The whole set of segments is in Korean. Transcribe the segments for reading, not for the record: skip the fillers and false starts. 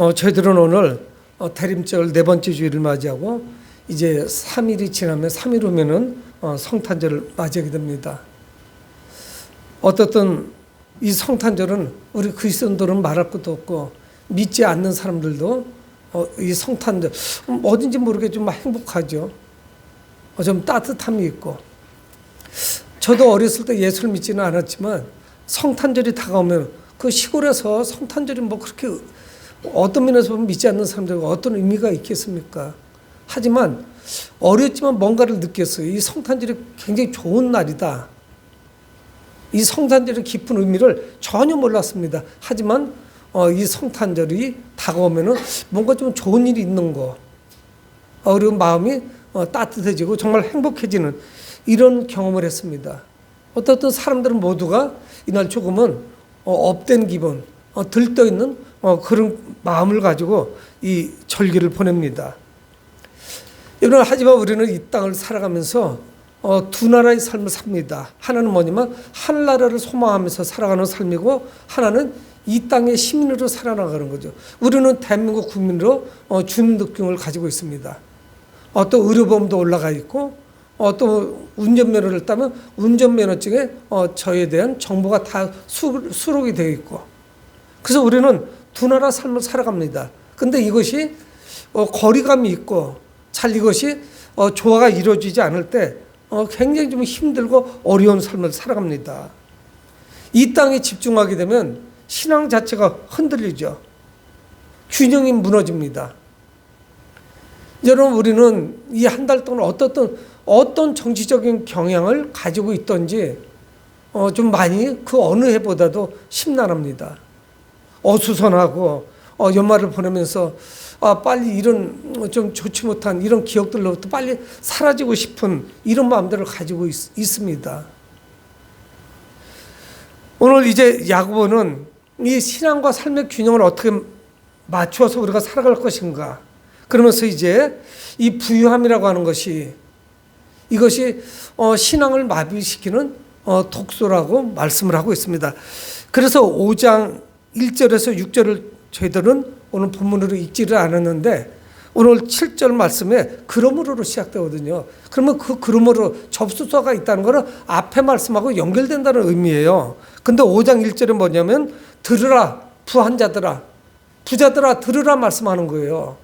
저희들은 오늘 대림절 네 번째 주일을 맞이하고 이제 3일이 지나면 3일 후면은 성탄절을 맞이하게 됩니다. 어떻든 이 성탄절은 우리 그리스도인들은 말할 것도 없고 믿지 않는 사람들도 이 성탄절 어딘지 모르게 좀 행복하죠. 좀 따뜻함이 있고. 저도 어렸을 때 예수를 믿지는 않았지만 성탄절이 다가오면 그 시골에서 성탄절이 뭐 그렇게 어떤 면에서 보면 믿지 않는 사람들과 어떤 의미가 있겠습니까? 하지만 어렸지만 뭔가를 느꼈어요. 이 성탄절이 굉장히 좋은 날이다. 이 성탄절의 깊은 의미를 전혀 몰랐습니다. 하지만 이 성탄절이 다가오면은 뭔가 좀 좋은 일이 있는 거, 그리고 마음이 따뜻해지고 정말 행복해지는 이런 경험을 했습니다. 어떤 사람들은 모두가 이날 조금은 업된 기분, 들떠있는 그런 마음을 가지고 이 절기를 보냅니다. 여러분, 하지만 우리는 이 땅을 살아가면서 두 나라의 삶을 삽니다. 하나는 뭐냐면 하늘나라를 소망하면서 살아가는 삶이고, 하나는 이 땅의 시민으로 살아나가는 거죠. 우리는 대한민국 국민으로 주민등록증을 가지고 있습니다. 또 의료보험도 올라가 있고, 또 운전면허를 따면 운전면허증에 저에 대한 정보가 다 수록이 되어 있고, 그래서 우리는 두 나라 삶을 살아갑니다. 근데 이것이 거리감이 있고 잘 이것이 조화가 이루어지지 않을 때 굉장히 좀 힘들고 어려운 삶을 살아갑니다. 이 땅에 집중하게 되면 신앙 자체가 흔들리죠. 균형이 무너집니다. 여러분, 우리는 이 한 달 동안 어떤 정치적인 경향을 가지고 있던지 좀 많이 그 어느 해보다도 심란합니다. 어수선하고 연말을 보내면서 빨리 이런 좀 좋지 못한 이런 기억들로부터 빨리 사라지고 싶은 이런 마음들을 가지고 있습니다. 오늘 이제 야고보는 이 신앙과 삶의 균형을 어떻게 맞추어서 우리가 살아갈 것인가, 그러면서 이제 이 부유함이라고 하는 것이 이것이 신앙을 마비시키는 독소라고 말씀을 하고 있습니다. 그래서 5장 1절에서 6절을 저희들은 오늘 본문으로 읽지를 않았는데, 오늘 7절 말씀에 그러므로로 시작되거든요. 그러면 그 그러므로 접수사가 있다는 것은 앞에 말씀하고 연결된다는 의미예요. 근데 5장 1절은 뭐냐면 들으라 부한 자들아, 부자들아 들으라 말씀하는 거예요.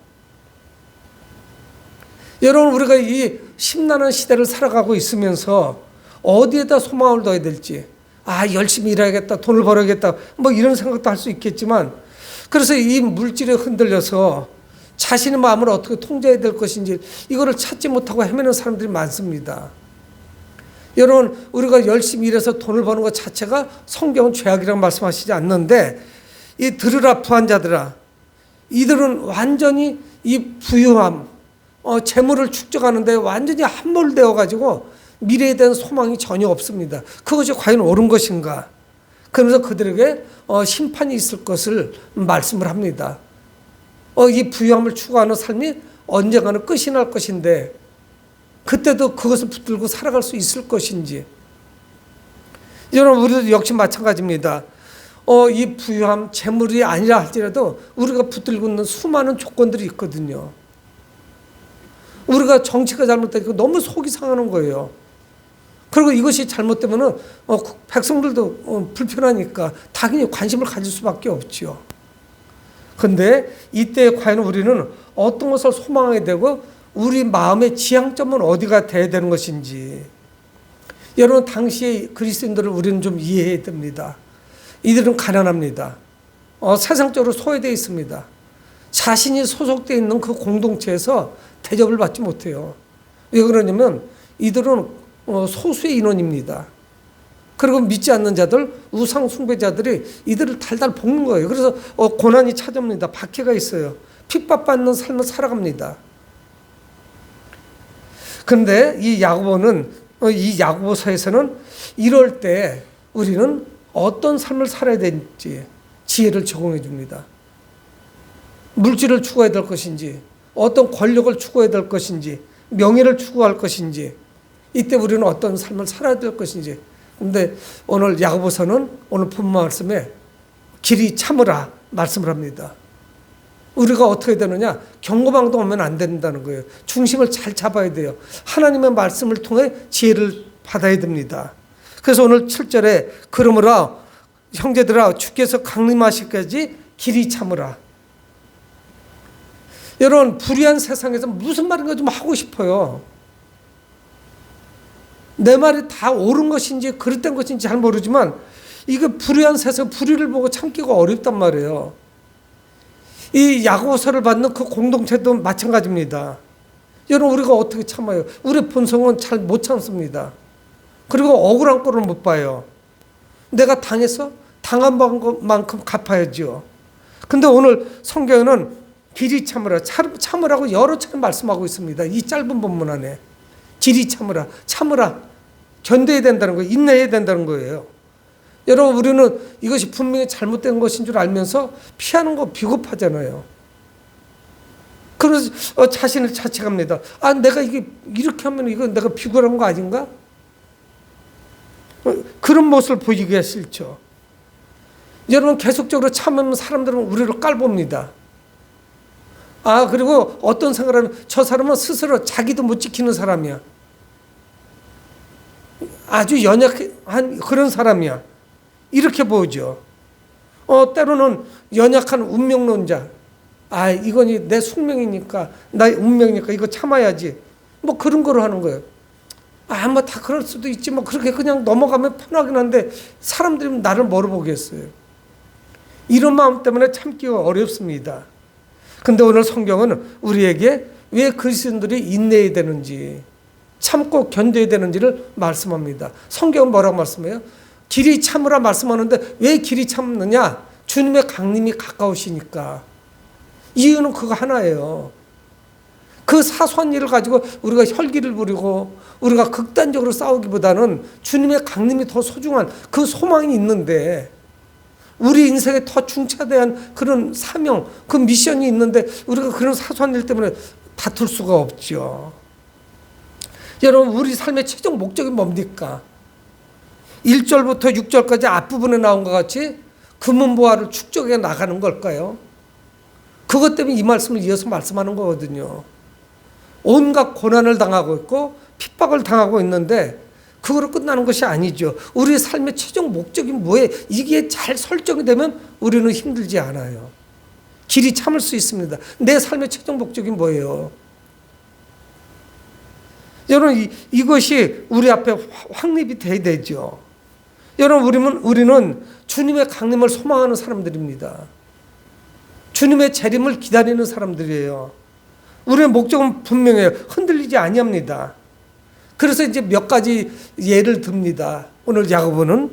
여러분, 우리가 이 심란한 시대를 살아가고 있으면서 어디에다 소망을 둬야 될지, 열심히 일해야겠다, 돈을 벌어야겠다, 뭐 이런 생각도 할 수 있겠지만, 그래서 이 물질에 흔들려서 자신의 마음을 어떻게 통제해야 될 것인지 이거를 찾지 못하고 헤매는 사람들이 많습니다. 여러분, 우리가 열심히 일해서 돈을 버는 것 자체가 성경은 죄악이라고 말씀하시지 않는데, 이 들으라 부한 자들아, 이들은 완전히 이 부유함, 재물을 축적하는데 완전히 함몰되어 가지고 미래에 대한 소망이 전혀 없습니다. 그것이 과연 옳은 것인가? 그러면서 그들에게 심판이 있을 것을 말씀을 합니다. 이 부유함을 추구하는 삶이 언젠가는 끝이 날 것인데 그때도 그것을 붙들고 살아갈 수 있을 것인지. 여러분, 우리도 역시 마찬가지입니다. 이 부유함, 재물이 아니라 할지라도 우리가 붙들고 있는 수많은 조건들이 있거든요. 우리가 정치가 잘못되니까 너무 속이 상하는 거예요. 그리고 이것이 잘못되면은 백성들도 불편하니까 당연히 관심을 가질 수밖에 없죠. 그런데 이때 과연 우리는 어떤 것을 소망하게 되고 우리 마음의 지향점은 어디가 돼야 되는 것인지. 여러분, 당시의 그리스도인들을 우리는 좀 이해해야 됩니다. 이들은 가난합니다. 세상적으로 소외되어 있습니다. 자신이 소속되어 있는 그 공동체에서 대접을 받지 못해요. 왜 그러냐면 이들은 소수의 인원입니다. 그리고 믿지 않는 자들, 우상 숭배자들이 이들을 달달 볶는 거예요. 그래서 고난이 찾아옵니다. 박해가 있어요. 핍박받는 삶을 살아갑니다. 그런데 이 야고보서에서는 이럴 때 우리는 어떤 삶을 살아야 될지 지혜를 제공해 줍니다. 물질을 추구해야 될 것인지, 어떤 권력을 추구해야 될 것인지, 명예를 추구할 것인지, 이때 우리는 어떤 삶을 살아야 될 것인지. 그런데 오늘 야고보서는 오늘 본문 말씀에 길이 참으라 말씀을 합니다. 우리가 어떻게 되느냐? 경고망동하면 안 된다는 거예요. 중심을 잘 잡아야 돼요. 하나님의 말씀을 통해 지혜를 받아야 됩니다. 그래서 오늘 7절에 그러므로 형제들아 주께서 강림하실까지 길이 참으라. 여러분 불의한 세상에서 무슨 말인가 좀 하고 싶어요. 내 말이 다 옳은 것인지 그릇된 것인지 잘 모르지만 이게 불의한 세상, 불의를 보고 참기가 어렵단 말이에요. 이 야고서를 받는 그 공동체도 마찬가지입니다. 여러분 우리가 어떻게 참아요? 우리 본성은 잘 못 참습니다. 그리고 억울한 꼴을 못 봐요. 내가 당해서 당한 것만큼 갚아야죠. 근데 오늘 성경에는 길이 참으라, 참으라고 여러 차례 말씀하고 있습니다. 이 짧은 본문 안에 길이 참으라, 참으라, 견뎌야 된다는 거예요. 인내해야 된다는 거예요. 여러분 우리는 이것이 분명히 잘못된 것인 줄 알면서 피하는 거 비겁하잖아요. 그래서 자신을 자책합니다. 아, 내가 이게 이렇게 하면 이거 내가 비굴한 거 아닌가? 그런 모습을 보이기가 싫죠. 여러분 계속적으로 참으면 사람들은 우리를 깔봅니다. 아, 그리고 어떤 생각을 하면 저 사람은 스스로 자기도 못 지키는 사람이야. 아주 연약한 그런 사람이야. 이렇게 보죠. 때로는 연약한 운명론자. 아, 이건 내 숙명이니까, 나의 운명이니까 이거 참아야지. 뭐 그런 거로 하는 거예요. 아, 뭐 다 그럴 수도 있지. 뭐 그렇게 그냥 넘어가면 편하긴 한데 사람들이 나를 뭐로 보겠어요. 이런 마음 때문에 참기가 어렵습니다. 근데 오늘 성경은 우리에게 왜 그리스도인들이 인내해야 되는지, 참고 견뎌야 되는지를 말씀합니다. 성경은 뭐라고 말씀해요? 길이 참으라 말씀하는데 왜 길이 참느냐? 주님의 강림이 가까우시니까. 이유는 그거 하나예요. 그 사소한 일을 가지고 우리가 혈기를 부리고 우리가 극단적으로 싸우기보다는 주님의 강림이 더 소중한 그 소망이 있는데, 우리 인생에 더 중차대한 그런 사명, 그 미션이 있는데 우리가 그런 사소한 일 때문에 다툴 수가 없죠. 여러분 우리 삶의 최종 목적이 뭡니까? 1절부터 6절까지 앞부분에 나온 것 같이 금은보화를 축적해 나가는 걸까요? 그것 때문에 이 말씀을 이어서 말씀하는 거거든요. 온갖 고난을 당하고 있고 핍박을 당하고 있는데 그거로 끝나는 것이 아니죠. 우리의 삶의 최종 목적이 뭐예요? 이게 잘 설정이 되면 우리는 힘들지 않아요. 길이 참을 수 있습니다. 내 삶의 최종 목적이 뭐예요? 여러분 이것이 우리 앞에 확립이 돼야 되죠. 여러분 우리는 주님의 강림을 소망하는 사람들입니다. 주님의 재림을 기다리는 사람들이에요. 우리의 목적은 분명해요. 흔들리지 아니합니다. 그래서 이제 몇 가지 예를 듭니다. 오늘 야고보는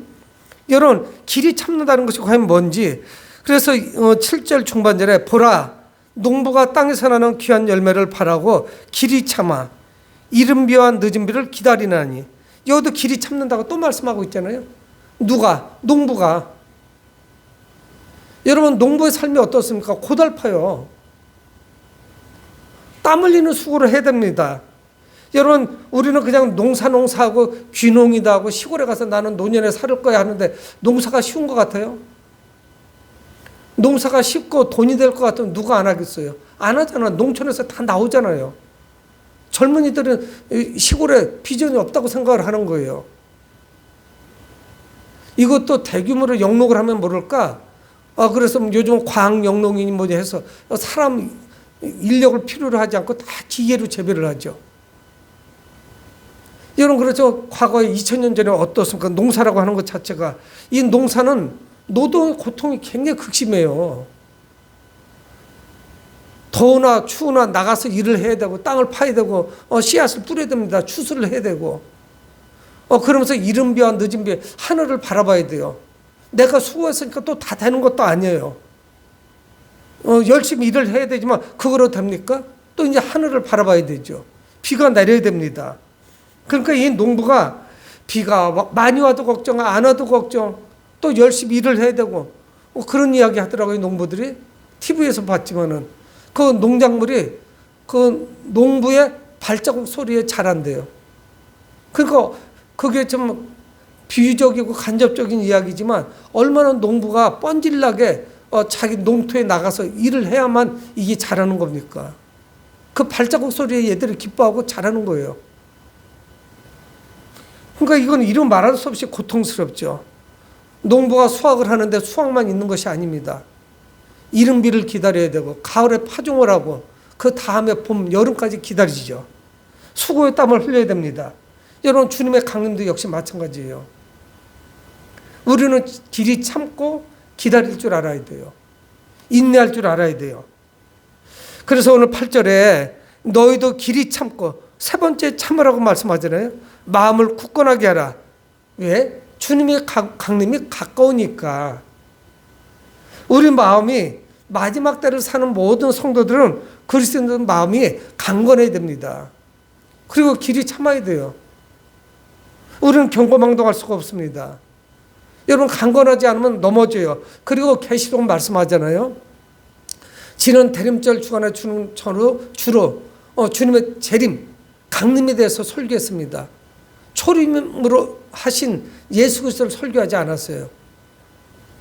여러분 길이 참는다는 것이 과연 뭔지. 그래서 7절 중반절에 보라 농부가 땅에서 나는 귀한 열매를 바라고 길이 참아 이른 비와 늦은 비를 기다리나니. 여기도 길이 참는다고 또 말씀하고 있잖아요. 누가? 농부가. 여러분 농부의 삶이 어떻습니까? 고달파요. 땀 흘리는 수고를 해야 됩니다. 여러분 우리는 그냥 농사하고 귀농이다 하고 시골에 가서 나는 노년에 살을 거야 하는데 농사가 쉬운 것 같아요? 농사가 쉽고 돈이 될 것 같으면 누가 안 하겠어요? 안 하잖아. 농촌에서 다 나오잖아요. 젊은이들은 시골에 비전이 없다고 생각을 하는 거예요. 이것도 대규모로 영농을 하면 모를까? 그래서 요즘 과학 영농이니 뭐지 해서 사람 인력을 필요로 하지 않고 다 기계로 재배를 하죠. 여러분 그렇죠. 과거에 2000년 전에 어떻습니까? 농사라고 하는 것 자체가. 이 농사는 노동의 고통이 굉장히 극심해요. 더우나 추우나 나가서 일을 해야 되고 땅을 파야 되고 씨앗을 뿌려야 됩니다. 추수를 해야 되고 그러면서 이른 비와 늦은 비 하늘을 바라봐야 돼요. 내가 수고했으니까 또 다 되는 것도 아니에요. 열심히 일을 해야 되지만 그거로 됩니까? 또 이제 하늘을 바라봐야 되죠. 비가 내려야 됩니다. 그러니까 이 농부가 비가 많이 와도 걱정, 안 와도 걱정, 또 열심히 일을 해야 되고 그런 이야기 하더라고요. 농부들이 TV에서 봤지만은 그 농작물이 그 농부의 발자국 소리에 자란대요. 그러니까 그게 좀 비유적이고 간접적인 이야기지만 얼마나 농부가 뻔질나게 자기 농토에 나가서 일을 해야만 이게 자라는 겁니까? 그 발자국 소리에 얘들이 기뻐하고 자라는 거예요. 그러니까 이건 이루 말할 수 없이 고통스럽죠. 농부가 수확을 하는데 수확만 있는 것이 아닙니다. 이른비를 기다려야 되고 가을에 파종을 하고 그 다음에 봄, 여름까지 기다리죠. 수고의 땀을 흘려야 됩니다. 여러분, 주님의 강림도 역시 마찬가지예요. 우리는 길이 참고 기다릴 줄 알아야 돼요. 인내할 줄 알아야 돼요. 그래서 오늘 8절에 너희도 길이 참고, 세 번째 참으라고 말씀하잖아요. 마음을 굳건하게 하라. 왜? 주님의 강림이 가까우니까. 우리 마음이, 마지막 때를 사는 모든 성도들은 그리스도인들 마음이 강건해야 됩니다. 그리고 길이 참아야 돼요. 우리는 경거망동할 수가 없습니다. 여러분, 강건하지 않으면 넘어져요. 그리고 계시록 말씀하잖아요. 지난 대림절 주간에 주로 주님의 재림, 강림에 대해서 설교했습니다. 초림으로 하신 예수 그리스도를 설교하지 않았어요.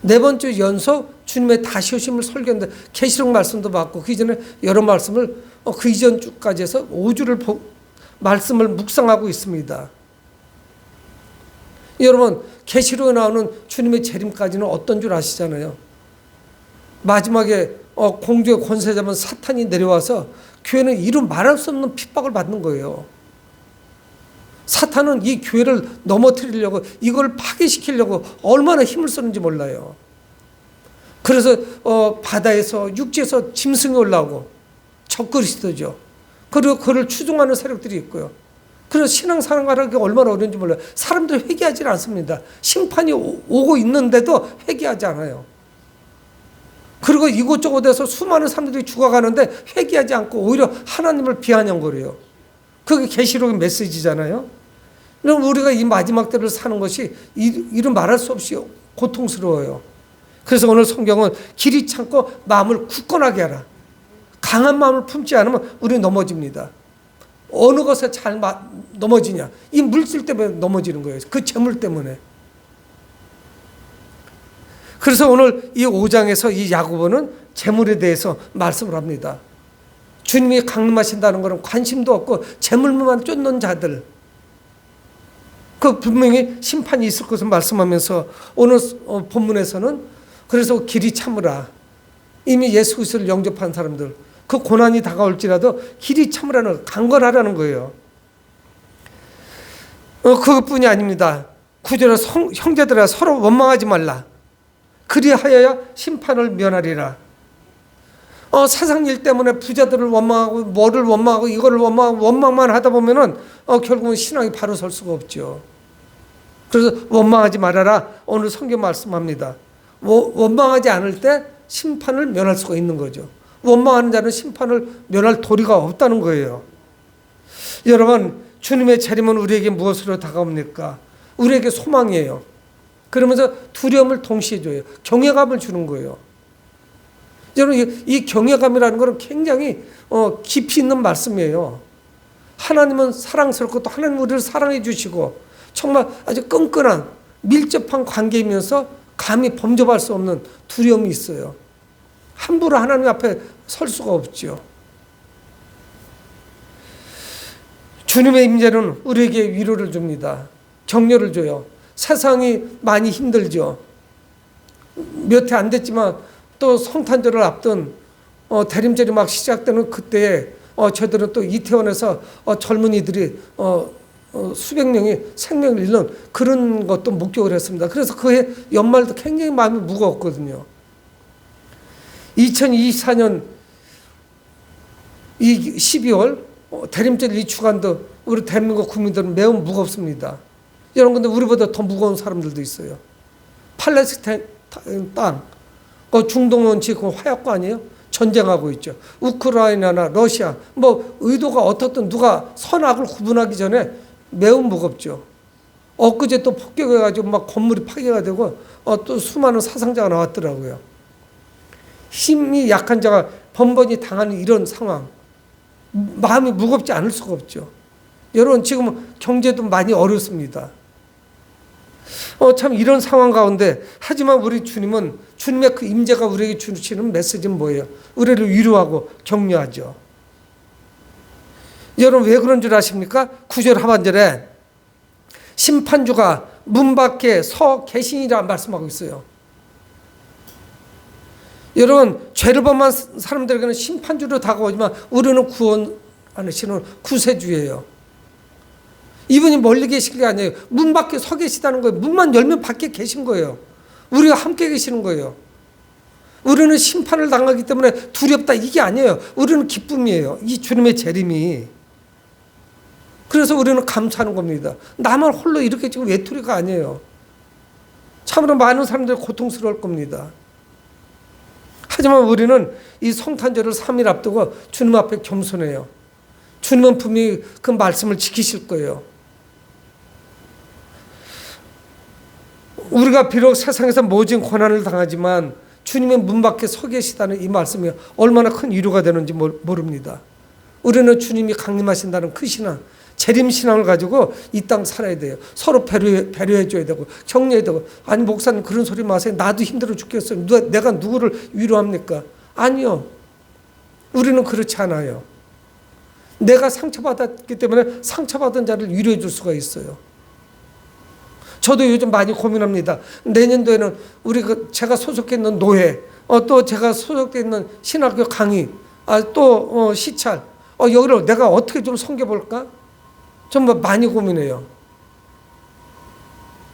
네 번째 연속 주님의 다시 오심을 설교했는데 계시록 말씀도 받고 그 이전에 여러 말씀을 그 이전 주까지 해서 5주를 말씀을 묵상하고 있습니다. 여러분, 계시록에 나오는 주님의 재림까지는 어떤 줄 아시잖아요. 마지막에 공주의 권세 잡은 사탄이 내려와서 교회는 이루 말할 수 없는 핍박을 받는 거예요. 사탄은 이 교회를 넘어뜨리려고, 이걸 파괴시키려고 얼마나 힘을 쓰는지 몰라요. 그래서 바다에서, 육지에서 짐승이 올라오고 적그리스도죠. 그리고 그를 추종하는 세력들이 있고요. 그래서 신앙생활하는 게 얼마나 어려운지 몰라요. 사람들이 회개하지 않습니다. 심판이 오고 있는데도 회개하지 않아요. 그리고 이곳저곳에서 수많은 사람들이 죽어가는데 회개하지 않고 오히려 하나님을 비아냥거려요. 그게 계시록의 메시지잖아요. 그럼 우리가 이 마지막 때를 사는 것이 이루 말할 수 없이 고통스러워요. 그래서 오늘 성경은 길이 참고 마음을 굳건하게 하라. 강한 마음을 품지 않으면 우리는 넘어집니다. 어느 것에 잘 넘어지냐? 이 물질 때문에 넘어지는 거예요. 그 재물 때문에. 그래서 오늘 이 5장에서 이 야고보는 재물에 대해서 말씀을 합니다. 주님이 강림하신다는 것은 관심도 없고 재물만 쫓는 자들, 그 분명히 심판이 있을 것을 말씀하면서 오늘 본문에서는 그래서 길이 참으라. 이미 예수 그리스도를 영접한 사람들, 그 고난이 다가올지라도 길이 참으라는, 강건하라는 거예요. 그것뿐이 아닙니다. 9절에 형제들아 서로 원망하지 말라. 그리하여야 심판을 면하리라. 세상 일 때문에 부자들을 원망하고 뭐를 원망하고 이거를 원망하고 원망만 하다 보면은 결국은 신앙이 바로 설 수가 없죠. 그래서 원망하지 말아라. 오늘 성경 말씀합니다. 원망하지 않을 때 심판을 면할 수가 있는 거죠. 원망하는 자는 심판을 면할 도리가 없다는 거예요. 여러분, 주님의 재림은 우리에게 무엇으로 다가옵니까? 우리에게 소망이에요. 그러면서 두려움을 동시에 줘요. 경외감을 주는 거예요. 여러분, 이 경외감이라는 것은 굉장히 깊이 있는 말씀이에요. 하나님은 사랑스럽고 또 하나님 우리를 사랑해 주시고 정말 아주 끈끈한 밀접한 관계이면서 감히 범접할 수 없는 두려움이 있어요. 함부로 하나님 앞에 설 수가 없죠. 주님의 임재는 우리에게 위로를 줍니다. 격려를 줘요. 세상이 많이 힘들죠. 몇 해 안 됐지만 또 성탄절을 앞둔 대림절이 막 시작되는 그때에 저들은 또 이태원에서 젊은이들이 수백 명이 생명을 잃는 그런 것도 목격을 했습니다. 그래서 그해 연말도 굉장히 마음이 무거웠거든요. 2024년 12월 대림절 이 주간도 우리 대한민국 국민들은 매우 무겁습니다. 여러분, 근데 우리보다 더 무거운 사람들도 있어요. 팔레스타인 땅, 중동 원치 그 화약고 아니에요? 전쟁하고 있죠. 우크라이나나 러시아, 뭐 의도가 어떻든 누가 선악을 구분하기 전에 매우 무겁죠. 엊그제 또 폭격해가지고 막 건물이 파괴가 되고 또 수많은 사상자가 나왔더라고요. 힘이 약한 자가 번번이 당하는 이런 상황, 마음이 무겁지 않을 수가 없죠. 여러분, 지금 경제도 많이 어렵습니다. 참 이런 상황 가운데 하지만 우리 주님은 주님의 그 임재가 우리에게 주시는 메시지는 뭐예요? 우리를 위로하고 격려하죠. 여러분 왜 그런 줄 아십니까? 9절 하반절에 심판주가 문 밖에 서 계시니라 말씀하고 있어요. 여러분 죄를 범한 사람들에게는 심판주로 다가오지만 우리는 구원하시는 구세주예요. 이분이 멀리 계신 게 아니에요. 문 밖에 서 계시다는 거예요. 문만 열면 밖에 계신 거예요. 우리가 함께 계시는 거예요. 우리는 심판을 당하기 때문에 두렵다 이게 아니에요. 우리는 기쁨이에요. 이 주님의 재림이. 그래서 우리는 감사하는 겁니다. 나만 홀로 이렇게 지금 외톨이가 아니에요. 참으로 많은 사람들이 고통스러울 겁니다. 하지만 우리는 이 성탄절을 3일 앞두고 주님 앞에 겸손해요. 주님은 분명히 그 말씀을 지키실 거예요. 우리가 비록 세상에서 모진 고난을 당하지만 주님의 문 밖에 서 계시다는 이 말씀이 얼마나 큰 위로가 되는지 모릅니다. 우리는 주님이 강림하신다는 그 신앙, 재림신앙을 가지고 이 땅 살아야 돼요. 서로 배려해줘야 되고 격려해야 되고. 아니 목사님 그런 소리 마세요. 나도 힘들어 죽겠어요. 내가 누구를 위로합니까? 아니요. 우리는 그렇지 않아요. 내가 상처받았기 때문에 상처받은 자를 위로해 줄 수가 있어요. 저도 요즘 많이 고민합니다. 내년도에는 제가 소속해 있는 노회, 또 제가 소속해 있는 신학교 강의, 또 시찰, 여기를 내가 어떻게 좀 섬겨볼까? 좀 많이 고민해요.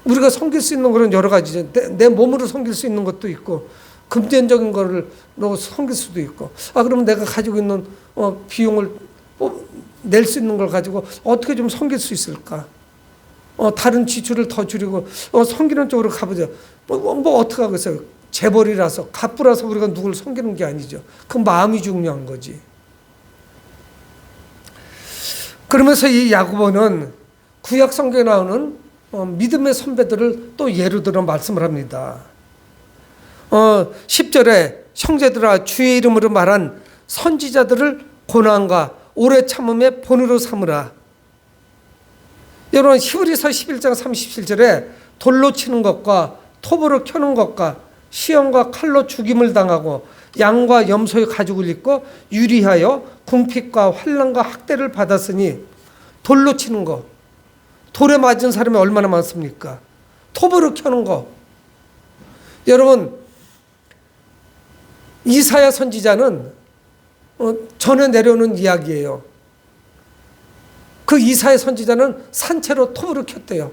우리가 섬길 수 있는 거는 여러 가지죠. 내 몸으로 섬길 수 있는 것도 있고, 금전적인 거를 섬길 수도 있고. 그러면 내가 가지고 있는 비용을 낼 수 있는 걸 가지고 어떻게 좀 섬길 수 있을까? 다른 지출을 더 줄이고 섬기는 쪽으로 가보자. 어떻게 하겠어요? 재벌이라서 갑부라서 우리가 누구를 섬기는 게 아니죠. 그 마음이 중요한 거지. 그러면서 이 야고보는 구약 성경에 나오는 믿음의 선배들을 또 예로 들어 말씀을 합니다. 10절에 형제들아 주의 이름으로 말한 선지자들을 고난과 오래 참음의 본으로 삼으라. 여러분 히브리서 11장 37절에 돌로 치는 것과 톱으로 켜는 것과 시험과 칼로 죽임을 당하고 양과 염소의 가죽을 입고 유리하여 궁핍과 환난과 학대를 받았으니 돌로 치는 거, 돌에 맞은 사람이 얼마나 많습니까? 톱으로 켜는 거. 여러분 이사야 선지자는 전에 내려오는 이야기예요. 그 이사야 선지자는 산채로 톱으로 켰대요.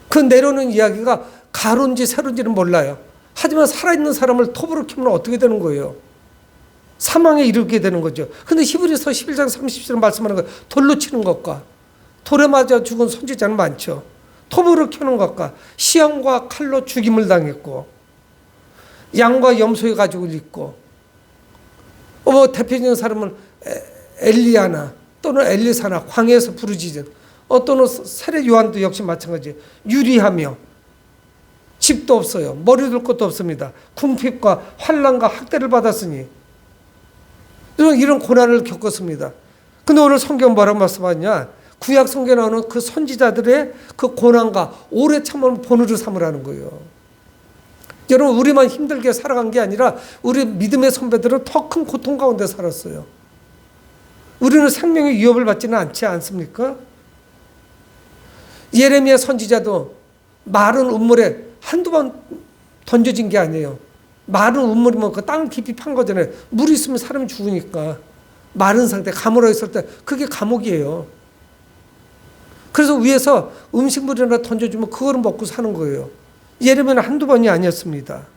그 내려오는 이야기가 가로인지 세로인지는 몰라요. 하지만 살아있는 사람을 톱으로 켜면 어떻게 되는 거예요? 사망에 이르게 되는 거죠. 근데 히브리서 11장 30절 말씀하는 거 돌로 치는 것과 돌에 맞아 죽은 선지자는 많죠. 톱으로 켜는 것과 시험과 칼로 죽임을 당했고 양과 염소의 가죽을 입고 대표적인 사람은 엘리야나 또는 엘리사나 광야에서 부르짖은 또는 세례 요한도 역시 마찬가지예요. 유리하며 집도 없어요. 머리 둘 것도 없습니다. 궁핍과 환난과 학대를 받았으니 이런 고난을 겪었습니다. 근데 오늘 성경 뭐라고 말씀하냐? 구약 성경에 나오는 그 선지자들의 그 고난과 오래 참음을 본으로 삼으라는 거예요. 여러분 우리만 힘들게 살아간 게 아니라 우리 믿음의 선배들은 더 큰 고통 가운데 살았어요. 우리는 생명의 위협을 받지는 않지 않습니까? 예레미야 선지자도 마른 우물에 한두 번 던져진 게 아니에요. 마른 우물이면 그 땅 깊이 판 거잖아요. 물이 있으면 사람이 죽으니까. 마른 상태, 가물어 있을 때 그게 감옥이에요. 그래서 위에서 음식물이나 던져주면 그거를 먹고 사는 거예요. 예레미야는 한두 번이 아니었습니다.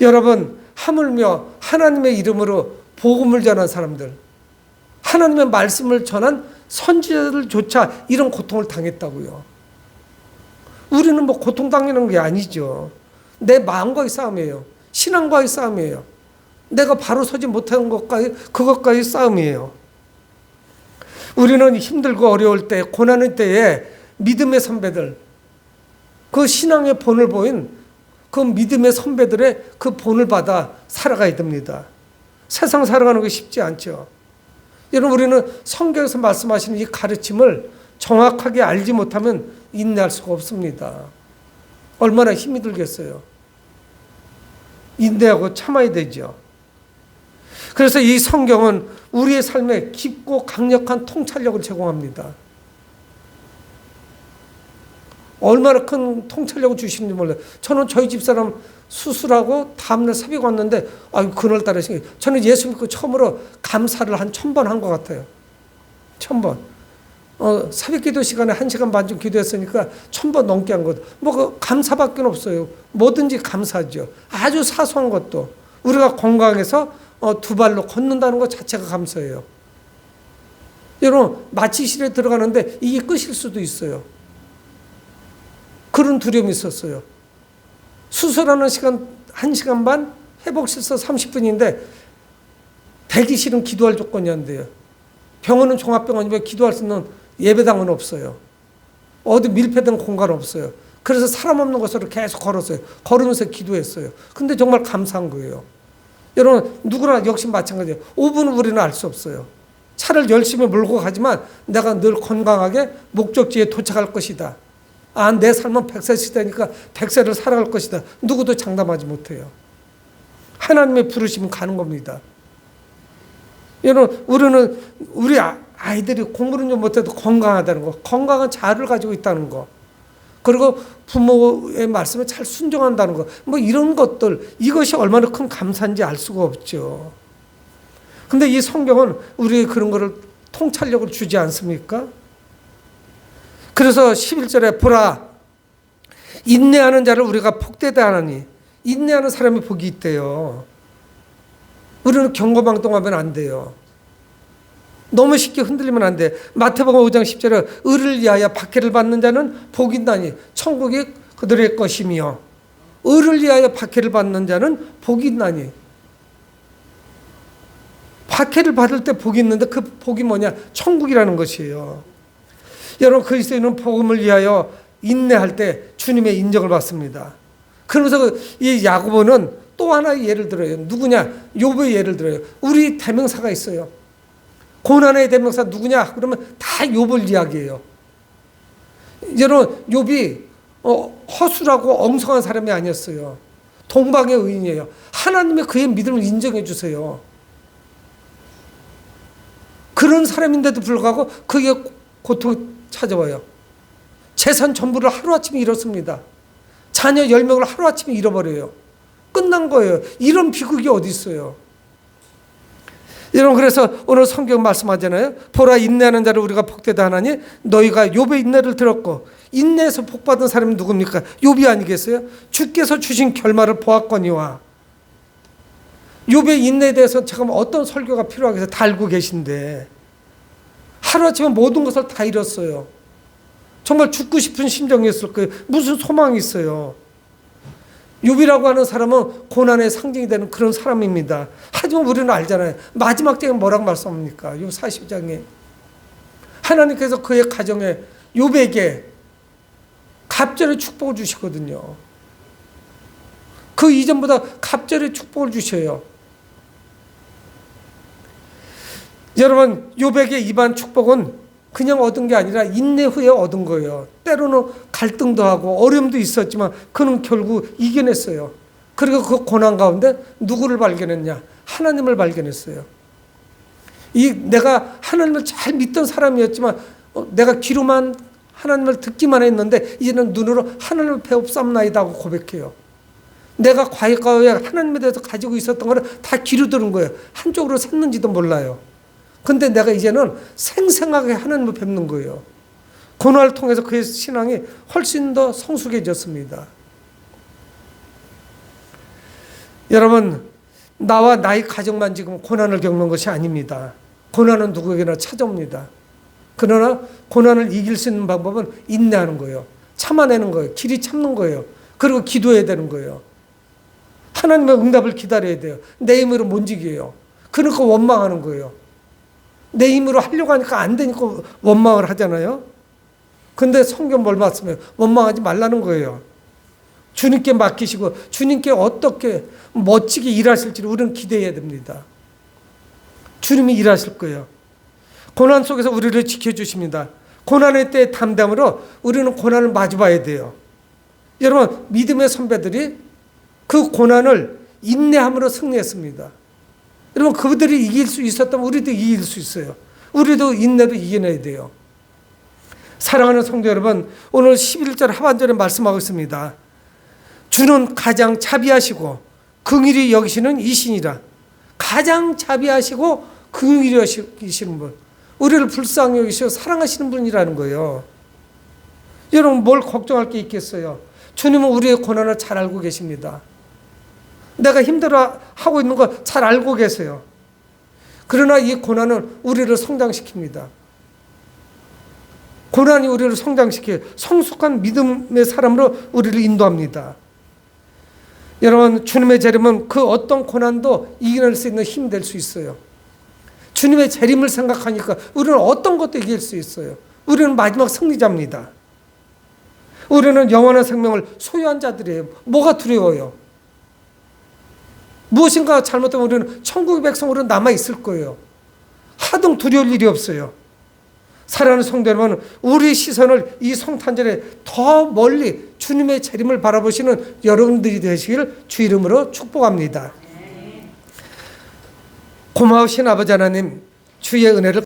여러분 하물며 하나님의 이름으로 복음을 전한 사람들, 하나님의 말씀을 전한 선지자들조차 이런 고통을 당했다고요. 우리는 고통당하는 게 아니죠. 내 마음과의 싸움이에요. 신앙과의 싸움이에요. 내가 바로 서지 못하는 그것과의 싸움이에요. 우리는 힘들고 어려울 때, 고난의 때에 믿음의 선배들, 그 신앙의 본을 보인 그 믿음의 선배들의 그 본을 받아 살아가야 됩니다. 세상 살아가는 게 쉽지 않죠. 여러분 우리는 성경에서 말씀하시는 이 가르침을 정확하게 알지 못하면 인내할 수가 없습니다. 얼마나 힘이 들겠어요. 인내하고 참아야 되죠. 그래서 이 성경은 우리의 삶에 깊고 강력한 통찰력을 제공합니다. 얼마나 큰 통찰력을 주시는지 몰라요. 저는 저희 집사람 수술하고 다음날 새벽 왔는데 그날따라 저는 예수 믿고 처음으로 감사를 한 1000번 한 것 같아요. 1000번. 새벽 기도 시간에 1시간 반 좀 기도했으니까 1000번 넘게 한 것. 그 감사밖에 없어요. 뭐든지 감사죠. 아주 사소한 것도. 우리가 건강해서 2발로 걷는다는 것 자체가 감사예요. 여러분, 마취실에 들어가는데 이게 끝일 수도 있어요. 그런 두려움이 있었어요. 수술하는 시간 1시간 반, 회복실서 30분인데 대기실은 기도할 조건이 안 돼요. 병원은 종합병원이면 기도할 수 있는 예배당은 없어요. 어디 밀폐된 공간 없어요. 그래서 사람 없는 곳으로 계속 걸었어요. 걸으면서 기도했어요. 근데 정말 감사한 거예요. 여러분, 누구나 역시 마찬가지예요. 5분은 우리는 알 수 없어요. 차를 열심히 몰고 가지만 내가 늘 건강하게 목적지에 도착할 것이다. 내 삶은 100세 시대니까 100세를 살아갈 것이다. 누구도 장담하지 못해요. 하나님의 부르시면 가는 겁니다. 여러분, 우리 아이들이 공부는 좀 못해도 건강하다는 거, 건강한 자아를 가지고 있다는 거, 그리고 부모의 말씀에 잘 순종한다는 거, 이런 것들, 이것이 얼마나 큰 감사인지 알 수가 없죠. 근데 이 성경은 우리의 그런 거를 통찰력을 주지 않습니까? 그래서 11절에 보라, 인내하는 자를 우리가 복되다 하나니, 인내하는 사람이 복이 있대요. 우리는 경거망동하면 안 돼요. 너무 쉽게 흔들리면 안 돼. 마태복음 5장 10절에 의를 위하여 박해를 받는 자는 복이 있나니 천국이 그들의 것이며, 의를 위하여 박해를 받는 자는 복이 있나니. 박해를 받을 때 복이 있는데 그 복이 뭐냐? 천국이라는 것이에요. 여러분, 그리스도인은 복음을 위하여 인내할 때 주님의 인정을 받습니다. 그러면서 이 야고보는 또 하나의 예를 들어요. 누구냐? 욥의 예를 들어요. 우리 대명사가 있어요. 고난의 대명사 누구냐? 그러면 다 욥을 이야기해요. 여러분, 욥이 허술하고 엉성한 사람이 아니었어요. 동방의 의인이에요. 하나님의 그의 믿음을 인정해 주세요. 그런 사람인데도 불구하고 그의 고통이 찾아와요. 재산 전부를 하루아침에 잃었습니다. 자녀 10명을 하루아침에 잃어버려요. 끝난 거예요. 이런 비극이 어디 있어요. 여러분, 그래서 오늘 성경 말씀하잖아요. 보라, 인내하는 자를 우리가 복되다 하나니 너희가 욥의 인내를 들었고, 인내에서 복받은 사람이 누굽니까? 욥이 아니겠어요? 주께서 주신 결말을 보았거니와. 욥의 인내에 대해서 지금 어떤 설교가 필요하겠어요? 다 알고 계신데 하루아침에 모든 것을 다 잃었어요. 정말 죽고 싶은 심정이었을 거예요. 무슨 소망이 있어요? 욥이라고 하는 사람은 고난의 상징이 되는 그런 사람입니다. 하지만 우리는 알잖아요. 마지막 장에 뭐라고 말씀합니까? 욥 40장에 하나님께서 그의 가정에 욥에게 갑절의 축복을 주시거든요. 그 이전보다 갑절의 축복을 주셔요. 여러분, 욥에게 이반 축복은 그냥 얻은 게 아니라 인내 후에 얻은 거예요. 때로는 갈등도 하고 어려움도 있었지만 그는 결국 이겨냈어요. 그리고 그 고난 가운데 누구를 발견했냐? 하나님을 발견했어요. 내가 하나님을 잘 믿던 사람이었지만 내가 귀로만 하나님을 듣기만 했는데 이제는 눈으로 하나님을 배웁삼나이다 하고 고백해요. 내가 과거에 하나님에 대해서 가지고 있었던 거를 다 귀로 들은 거예요. 한쪽으로 샜는지도 몰라요. 근데 내가 이제는 생생하게 하나님을 뵙는 거예요. 고난을 통해서 그의 신앙이 훨씬 더 성숙해졌습니다. 여러분, 나와 나의 가정만 지금 고난을 겪는 것이 아닙니다. 고난은 누구에게나 찾아옵니다. 그러나 고난을 이길 수 있는 방법은 인내하는 거예요. 참아내는 거예요. 길이 참는 거예요. 그리고 기도해야 되는 거예요. 하나님의 응답을 기다려야 돼요. 내 힘으로 못 이겨요. 그러니까 원망하는 거예요. 내 힘으로 하려고 하니까 안 되니까 원망을 하잖아요. 근데 성경 뭘 말씀해요? 원망하지 말라는 거예요. 주님께 맡기시고 주님께 어떻게 멋지게 일하실지를 우리는 기대해야 됩니다. 주님이 일하실 거예요. 고난 속에서 우리를 지켜주십니다. 고난의 때 담담으로 우리는 고난을 마주봐야 돼요. 여러분, 믿음의 선배들이 그 고난을 인내함으로 승리했습니다. 여러분, 그들이 이길 수 있었다면 우리도 이길 수 있어요. 우리도 인내로 이겨내야 돼요. 사랑하는 성도 여러분, 오늘 11절 하반절에 말씀하고 있습니다. 주는 가장 자비하시고 긍휼히 여기시는 이신이라. 가장 자비하시고 긍휼히 여기시는 분, 우리를 불쌍히 여기시고 사랑하시는 분이라는 거예요. 여러분, 뭘 걱정할 게 있겠어요? 주님은 우리의 고난을 잘 알고 계십니다. 내가 힘들어하고 있는 거 잘 알고 계세요. 그러나 이 고난은 우리를 성장시킵니다. 고난이 우리를 성장시켜 성숙한 믿음의 사람으로 우리를 인도합니다. 여러분, 주님의 재림은 그 어떤 고난도 이겨낼 수 있는 힘이 될 수 있어요. 주님의 재림을 생각하니까 우리는 어떤 것도 이길 수 있어요. 우리는 마지막 승리자입니다. 우리는 영원한 생명을 소유한 자들이에요. 뭐가 두려워요? 무엇인가 잘못되면 우리는 천국의 백성으로 남아있을 거예요. 하등 두려울 일이 없어요. 사랑하는 성도 여러분, 우리 시선을 이 성탄절에 더 멀리 주님의 재림을 바라보시는 여러분들이 되시길 주 이름으로 축복합니다. 고마우신 아버지 하나님, 주의 은혜를